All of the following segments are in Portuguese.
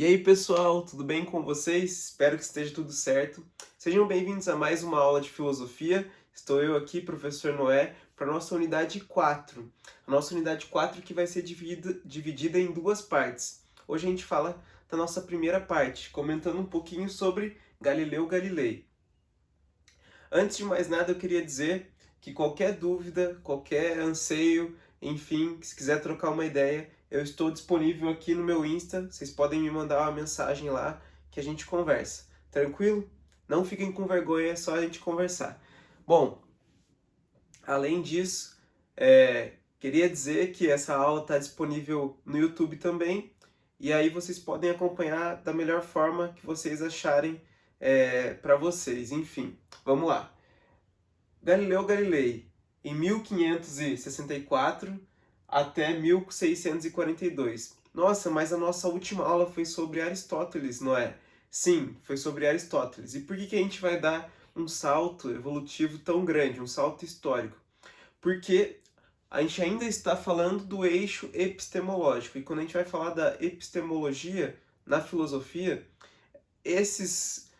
E aí, pessoal, tudo bem com vocês? Espero que esteja tudo certo. Sejam bem-vindos a mais uma aula de filosofia. Estou eu aqui, professor Noé, para a nossa unidade 4. A nossa unidade 4 que vai ser dividida em duas partes. Hoje a gente fala da nossa primeira parte, comentando um pouquinho sobre Galileu Galilei. Antes de mais nada, eu queria dizer que qualquer dúvida, qualquer anseio, enfim, se quiser trocar uma ideia, eu estou disponível aqui no meu Insta. Vocês podem me mandar uma mensagem lá que a gente conversa. Tranquilo? Não fiquem com vergonha, é só a gente conversar. Bom, além disso, queria dizer que essa aula está disponível no YouTube também, e aí vocês podem acompanhar da melhor forma que vocês acharem para vocês. Enfim, vamos lá. Galileu Galilei, em 1564 até 1642. Nossa, mas a nossa última aula foi sobre Aristóteles, não é? Sim, foi sobre Aristóteles. E por que a gente vai dar um salto evolutivo tão grande, um salto histórico? Porque a gente ainda está falando do eixo epistemológico. E quando a gente vai falar da epistemologia na filosofia, essas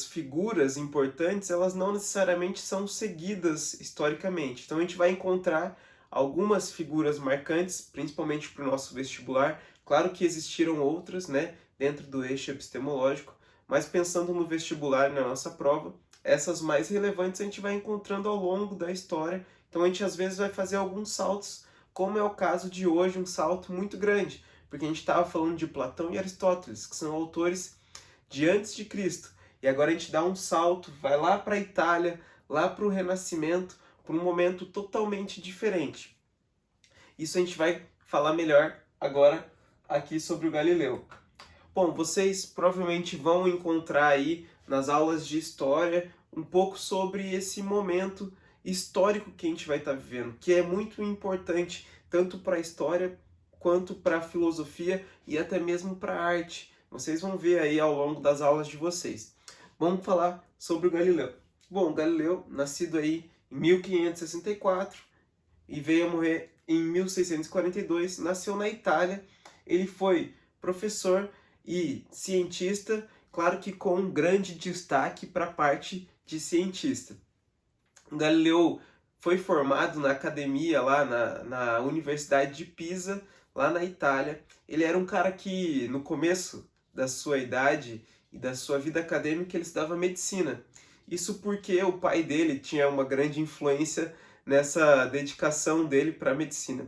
figuras importantes, elas não necessariamente são seguidas historicamente. Então a gente vai encontrar algumas figuras marcantes, principalmente para o nosso vestibular. Claro que existiram outras, né, dentro do eixo epistemológico, mas pensando no vestibular, na nossa prova, essas mais relevantes a gente vai encontrando ao longo da história. Então a gente às vezes vai fazer alguns saltos, como é o caso de hoje, um salto muito grande, porque a gente estava falando de Platão e Aristóteles, que são autores de antes de Cristo. E agora a gente dá um salto, vai lá para a Itália, lá para o Renascimento, para um momento totalmente diferente. Isso a gente vai falar melhor agora aqui sobre o Galileu. Bom, vocês provavelmente vão encontrar aí nas aulas de história um pouco sobre esse momento histórico que a gente vai estar vivendo, que é muito importante tanto para a história quanto para a filosofia e até mesmo para a arte. Vocês vão ver aí ao longo das aulas de vocês. Vamos falar sobre o Galileu. Bom, Galileu, nascido aí em 1564 e veio a morrer em 1642, nasceu na Itália. Ele foi professor e cientista, claro que com um grande destaque para a parte de cientista. Galileu foi formado na academia lá na Universidade de Pisa, lá na Itália. Ele era um cara que, no começo da sua idade e da sua vida acadêmica, ele estudava medicina. Isso porque o pai dele tinha uma grande influência nessa dedicação dele para a medicina.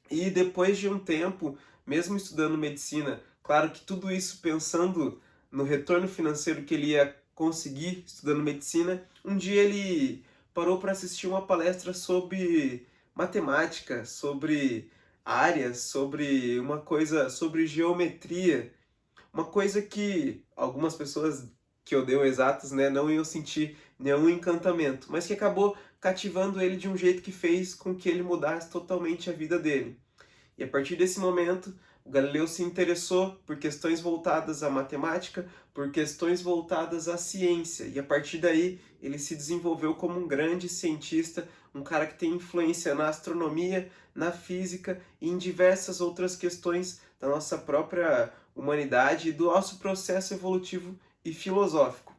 E depois de um tempo, mesmo estudando medicina, claro que tudo isso pensando no retorno financeiro que ele ia conseguir estudando medicina, um dia ele parou para assistir uma palestra sobre matemática, sobre áreas, sobre uma coisa, sobre geometria, uma coisa que algumas pessoas que odeiam exatas, né, não iam sentir nenhum encantamento, mas que acabou cativando ele de um jeito que fez com que ele mudasse totalmente a vida dele. E a partir desse momento, o Galileu se interessou por questões voltadas à matemática, por questões voltadas à ciência. E a partir daí, ele se desenvolveu como um grande cientista, um cara que tem influência na astronomia, na física e em diversas outras questões da nossa própria humanidade e do nosso processo evolutivo e filosófico.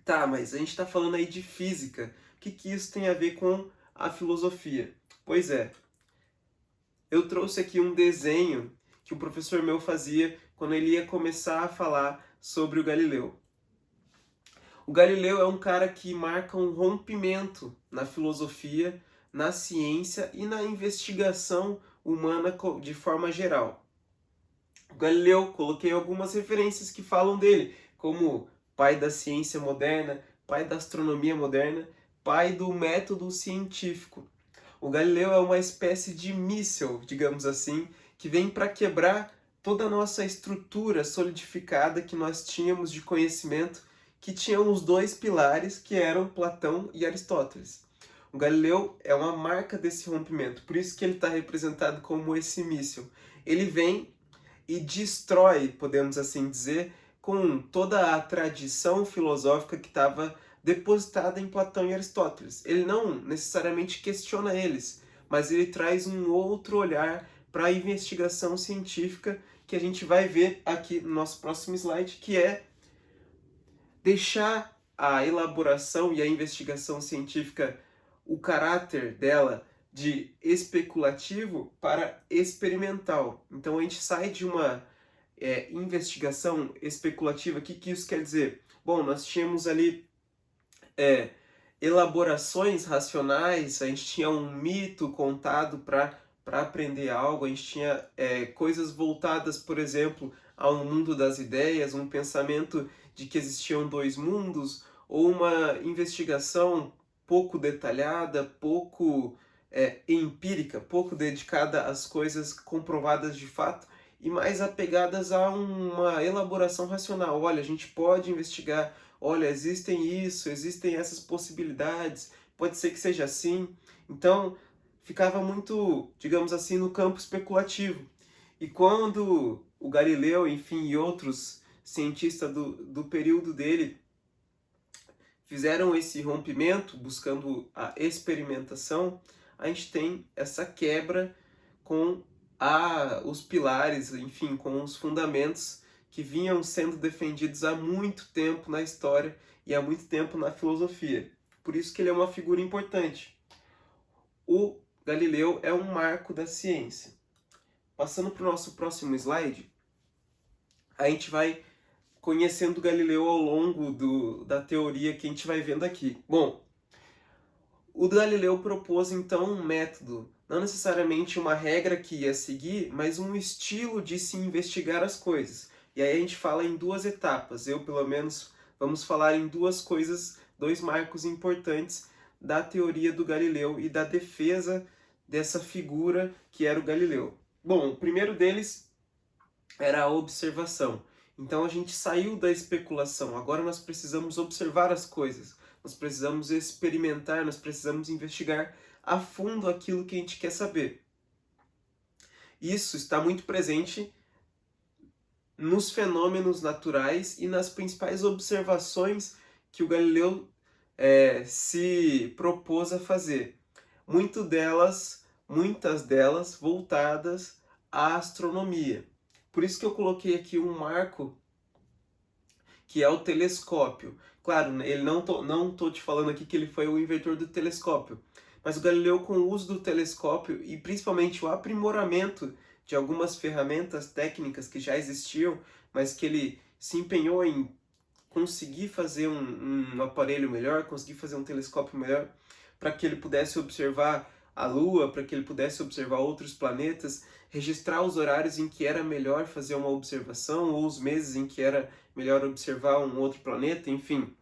Tá, mas a gente está falando aí de física. O que isso tem a ver com a filosofia? Pois é, eu trouxe aqui um desenho que um professor meu fazia quando ele ia começar a falar sobre o Galileu. O Galileu é um cara que marca um rompimento na filosofia, na ciência e na investigação humana de forma geral. O Galileu, coloquei algumas referências que falam dele, como pai da ciência moderna, pai da astronomia moderna, pai do método científico. O Galileu é uma espécie de míssil, digamos assim, que vem para quebrar toda a nossa estrutura solidificada que nós tínhamos de conhecimento, que tinham os dois pilares que eram Platão e Aristóteles. O Galileu é uma marca desse rompimento, por isso que ele está representado como esse míssil. Ele vem e destrói, podemos assim dizer, com toda a tradição filosófica que estava depositada em Platão e Aristóteles. Ele não necessariamente questiona eles, mas ele traz um outro olhar para a investigação científica que a gente vai ver aqui no nosso próximo slide, que é deixar a elaboração e a investigação científica, o caráter dela de especulativo para experimental. Então a gente sai de uma investigação especulativa. O que isso quer dizer? Bom, nós tínhamos ali elaborações racionais, a gente tinha um mito contado para aprender algo, a gente tinha coisas voltadas, por exemplo, ao mundo das ideias, um pensamento de que existiam dois mundos, ou uma investigação pouco detalhada, pouco empírica, pouco dedicada às coisas comprovadas de fato, e mais apegadas a uma elaboração racional. Olha, a gente pode investigar, olha, existem essas possibilidades, pode ser que seja assim. Então, ficava muito, digamos assim, no campo especulativo. E quando o Galileu, enfim, e outros cientistas do período dele fizeram esse rompimento, buscando a experimentação, a gente tem essa quebra com os pilares, enfim, com os fundamentos que vinham sendo defendidos há muito tempo na história e há muito tempo na filosofia. Por isso que ele é uma figura importante. O Galileu é um marco da ciência. Passando para o nosso próximo slide, a gente vai conhecendo Galileu ao longo da teoria que a gente vai vendo aqui. Bom, o Galileu propôs então um método, não necessariamente uma regra que ia seguir, mas um estilo de se investigar as coisas. E aí a gente fala em duas etapas. Eu, pelo menos, vamos falar em duas coisas, dois marcos importantes da teoria do Galileu e da defesa dessa figura que era o Galileu. Bom, o primeiro deles era a observação. Então a gente saiu da especulação, agora nós precisamos observar as coisas, nós precisamos experimentar, nós precisamos investigar a fundo aquilo que a gente quer saber. Isso está muito presente nos fenômenos naturais e nas principais observações que o Galileu se propôs a fazer. Muitas delas voltadas à astronomia. Por isso que eu coloquei aqui um marco que é o telescópio. Claro, ele não tô te falando aqui que ele foi o inventor do telescópio, mas o Galileu, com o uso do telescópio e principalmente o aprimoramento de algumas ferramentas técnicas que já existiam, mas que ele se empenhou em conseguir fazer um aparelho melhor, conseguir fazer um telescópio melhor, para que ele pudesse observar a Lua, para que ele pudesse observar outros planetas, registrar os horários em que era melhor fazer uma observação, ou os meses em que era melhor observar um outro planeta, enfim.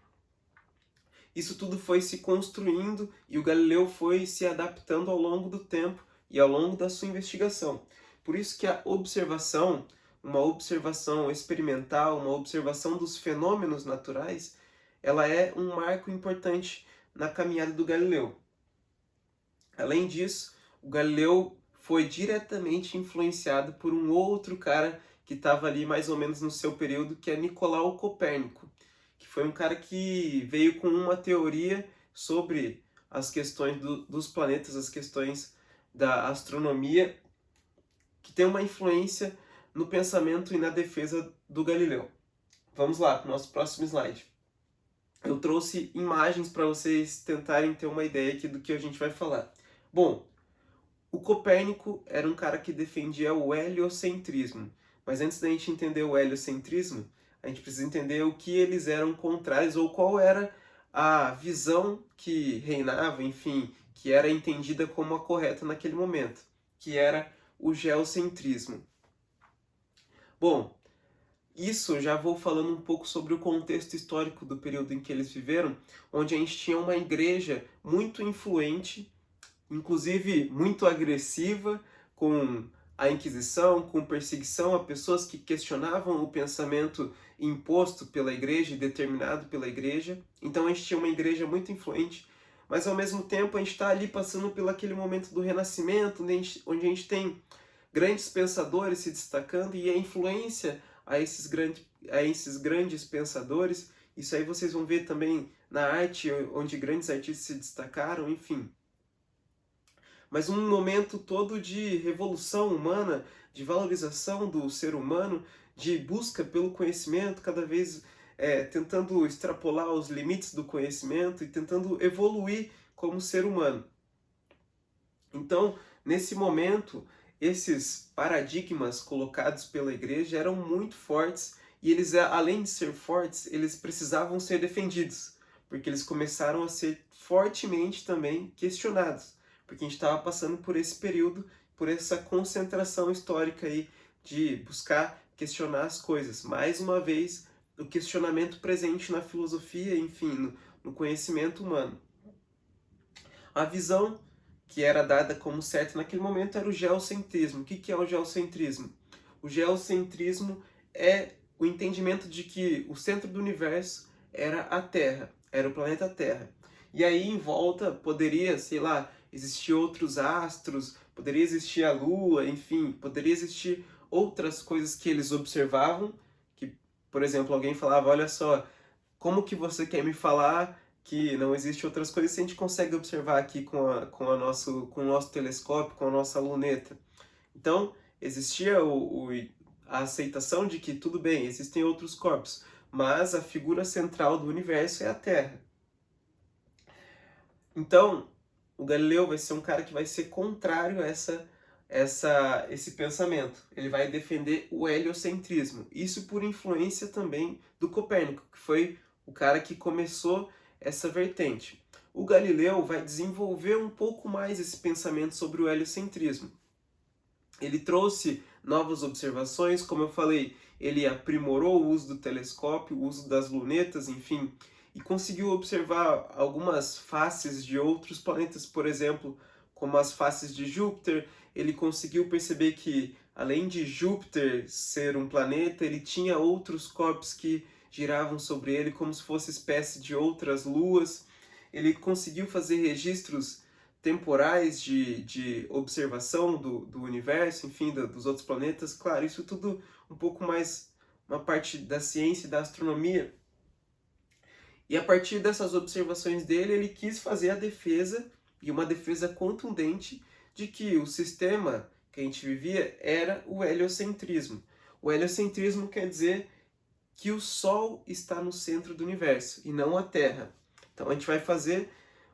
Isso tudo foi se construindo e o Galileu foi se adaptando ao longo do tempo e ao longo da sua investigação. Por isso que a observação, uma observação experimental, uma observação dos fenômenos naturais, ela é um marco importante na caminhada do Galileu. Além disso, o Galileu foi diretamente influenciado por um outro cara que estava ali mais ou menos no seu período, que é Nicolau Copérnico, que foi um cara que veio com uma teoria sobre as questões dos planetas, as questões da astronomia, que tem uma influência no pensamento e na defesa do Galileu. Vamos lá, para o nosso próximo slide. Eu trouxe imagens para vocês tentarem ter uma ideia aqui do que a gente vai falar. Bom, o Copérnico era um cara que defendia o heliocentrismo, mas antes da gente entender o heliocentrismo, a gente precisa entender o que eles eram contrários ou qual era a visão que reinava, enfim, que era entendida como a correta naquele momento, que era o geocentrismo. Bom, isso já vou falando um pouco sobre o contexto histórico do período em que eles viveram, onde a gente tinha uma igreja muito influente, inclusive muito agressiva, com a Inquisição, com perseguição a pessoas que questionavam o pensamento imposto pela igreja e determinado pela igreja. Então a gente tinha uma igreja muito influente, mas ao mesmo tempo a gente está ali passando pelo aquele momento do Renascimento, onde a gente tem grandes pensadores se destacando e a influência a esses grandes pensadores. Isso aí vocês vão ver também na arte, onde grandes artistas se destacaram, enfim. mas um momento todo de revolução humana, de valorização do ser humano, de busca pelo conhecimento, cada vez tentando extrapolar os limites do conhecimento e tentando evoluir como ser humano. Então, nesse momento, esses paradigmas colocados pela igreja eram muito fortes e eles, além de ser fortes, eles precisavam ser defendidos, porque eles começaram a ser fortemente também questionados, porque a gente estava passando por esse período, por essa concentração histórica aí de buscar questionar as coisas. Mais uma vez, o questionamento presente na filosofia, enfim, no conhecimento humano. A visão que era dada como certa naquele momento era o geocentrismo. O que é o geocentrismo? O geocentrismo é o entendimento de que o centro do universo era a Terra, era o planeta Terra. E aí em volta poderia, sei lá, existir outros astros, poderia existir a Lua, enfim, poderia existir outras coisas que eles observavam, que, por exemplo, alguém falava, olha só, como que você quer me falar que não existe outras coisas se a gente consegue observar aqui com o nosso telescópio, com a nossa luneta? Então, existia a aceitação de que, tudo bem, existem outros corpos, mas a figura central do universo é a Terra. Então, o Galileu vai ser um cara que vai ser contrário a esse pensamento. Ele vai defender o heliocentrismo. Isso por influência também do Copérnico, que foi o cara que começou essa vertente. O Galileu vai desenvolver um pouco mais esse pensamento sobre o heliocentrismo. Ele trouxe novas observações, como eu falei, ele aprimorou o uso do telescópio, o uso das lunetas, enfim, e conseguiu observar algumas faces de outros planetas, por exemplo, como as faces de Júpiter. Ele conseguiu perceber que, além de Júpiter ser um planeta, ele tinha outros corpos que giravam sobre ele como se fosse espécie de outras luas. Ele conseguiu fazer registros temporais de observação do universo, enfim, dos outros planetas. Claro, isso tudo um pouco mais uma parte da ciência e da astronomia. E a partir dessas observações dele, ele quis fazer a defesa, e uma defesa contundente, de que o sistema que a gente vivia era o heliocentrismo. O heliocentrismo quer dizer que o Sol está no centro do universo e não a Terra. Então a gente vai fazer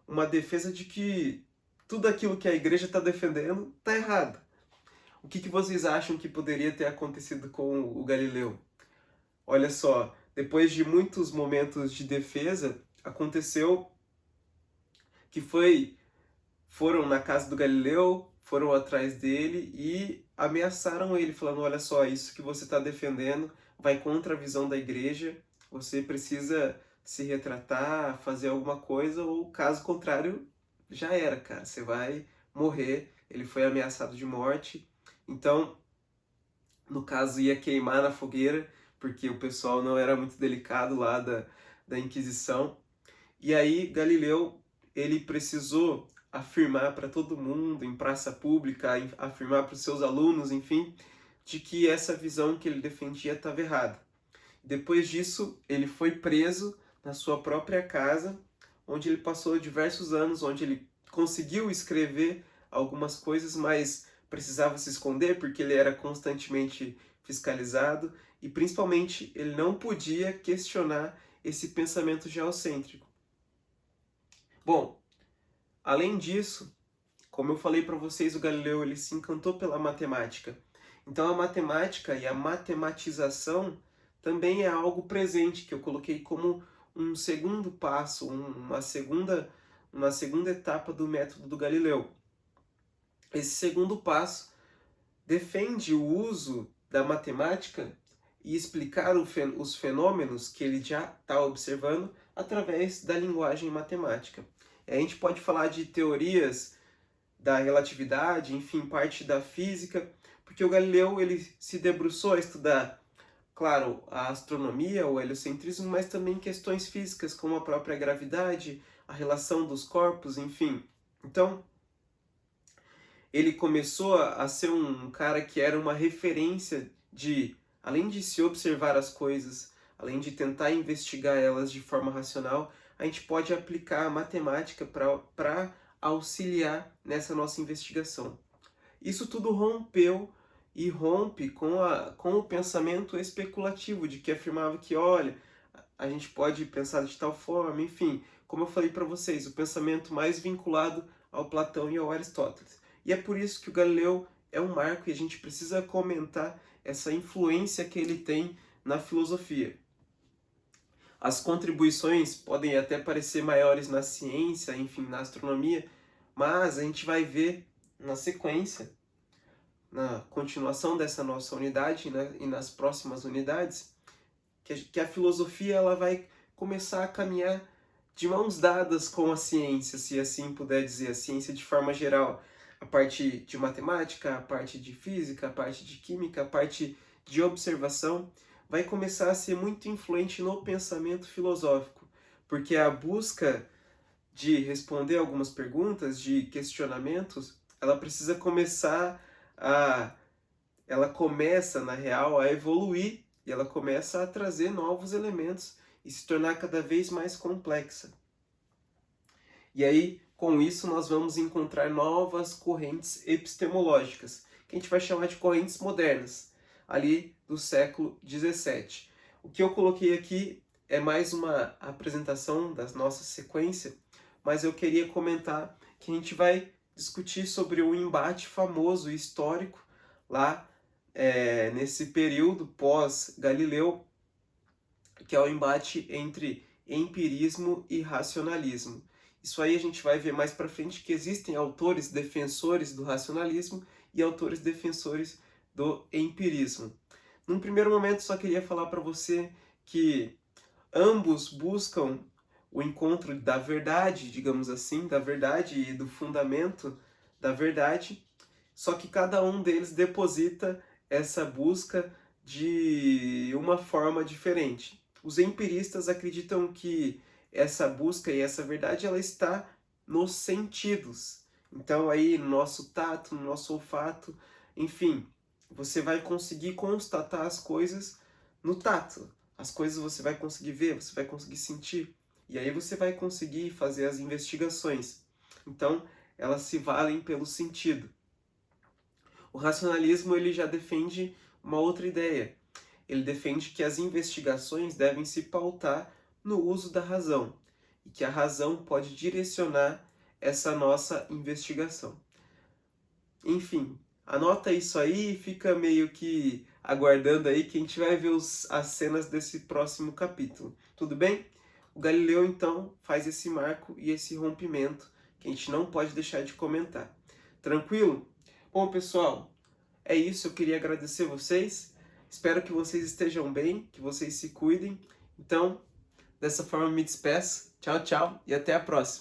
uma defesa de que tudo aquilo que a igreja está defendendo está errado. O que vocês acham que poderia ter acontecido com o Galileu? Olha só, depois de muitos momentos de defesa, aconteceu que foram na casa do Galileu, foram atrás dele e ameaçaram ele, falando, olha só, isso que você está defendendo vai contra a visão da igreja, você precisa se retratar, fazer alguma coisa, ou caso contrário, já era, cara, você vai morrer. Ele foi ameaçado de morte, então, no caso, ia queimar na fogueira, porque o pessoal não era muito delicado lá da Inquisição. E aí, Galileu, ele precisou afirmar para todo mundo, em praça pública, afirmar para os seus alunos, enfim, de que essa visão que ele defendia estava errada. Depois disso, ele foi preso na sua própria casa, onde ele passou diversos anos, onde ele conseguiu escrever algumas coisas, mas precisava se esconder porque ele era constantemente fiscalizado e, principalmente, ele não podia questionar esse pensamento geocêntrico. Bom, além disso, como eu falei para vocês, o Galileu ele se encantou pela matemática. Então a matemática e a matematização também é algo presente, que eu coloquei como um segundo passo, uma segunda etapa do método do Galileu. Esse segundo passo defende o uso da matemática e explicar os fenômenos que ele já está observando através da linguagem matemática. A gente pode falar de teorias da relatividade, enfim, parte da física, porque o Galileu ele se debruçou a estudar, claro, a astronomia, o heliocentrismo, mas também questões físicas como a própria gravidade, a relação dos corpos, enfim. Então, ele começou a ser um cara que era uma referência de, além de se observar as coisas, além de tentar investigar elas de forma racional, a gente pode aplicar a matemática para auxiliar nessa nossa investigação. Isso tudo rompeu e rompe com o pensamento especulativo, de que afirmava que, olha, a gente pode pensar de tal forma, enfim, como eu falei para vocês, o pensamento mais vinculado ao Platão e ao Aristóteles. E é por isso que o Galileu é um marco e a gente precisa comentar essa influência que ele tem na filosofia. As contribuições podem até parecer maiores na ciência, enfim, na astronomia, mas a gente vai ver na sequência, na continuação dessa nossa unidade, né, e nas próximas unidades, que a filosofia ela vai começar a caminhar de mãos dadas com a ciência, se assim puder dizer, a ciência de forma geral, a parte de matemática, a parte de física, a parte de química, a parte de observação, vai começar a ser muito influente no pensamento filosófico, porque a busca de responder algumas perguntas, de questionamentos, ela precisa começar a... ela começa, na real, a evoluir e ela começa a trazer novos elementos e se tornar cada vez mais complexa. E aí, com isso, nós vamos encontrar novas correntes epistemológicas, que a gente vai chamar de correntes modernas, ali do século XVII. O que eu coloquei aqui é mais uma apresentação da nossa sequência, mas eu queria comentar que a gente vai discutir sobre o embate famoso e histórico lá nesse período pós-Galileu, que é o embate entre empirismo e racionalismo. Isso aí a gente vai ver mais para frente que existem autores defensores do racionalismo e autores defensores do empirismo. Num primeiro momento, só queria falar para você que ambos buscam o encontro da verdade, digamos assim, da verdade e do fundamento da verdade, só que cada um deles deposita essa busca de uma forma diferente. Os empiristas acreditam que essa busca e essa verdade ela está nos sentidos. Então aí no nosso tato, no nosso olfato, enfim, você vai conseguir constatar as coisas no tato. As coisas você vai conseguir ver, você vai conseguir sentir. E aí você vai conseguir fazer as investigações. Então, elas se valem pelo sentido. O racionalismo ele já defende uma outra ideia. Ele defende que as investigações devem se pautar no uso da razão e que a razão pode direcionar essa nossa investigação. Enfim, anota isso aí e fica meio que aguardando aí que a gente vai ver as cenas desse próximo capítulo. Tudo bem? O Galileu, então, faz esse marco e esse rompimento que a gente não pode deixar de comentar. Tranquilo? Bom, pessoal, é isso. Eu queria agradecer vocês. Espero que vocês estejam bem, que vocês se cuidem. Então, dessa forma, me despeço. Tchau, tchau e até a próxima.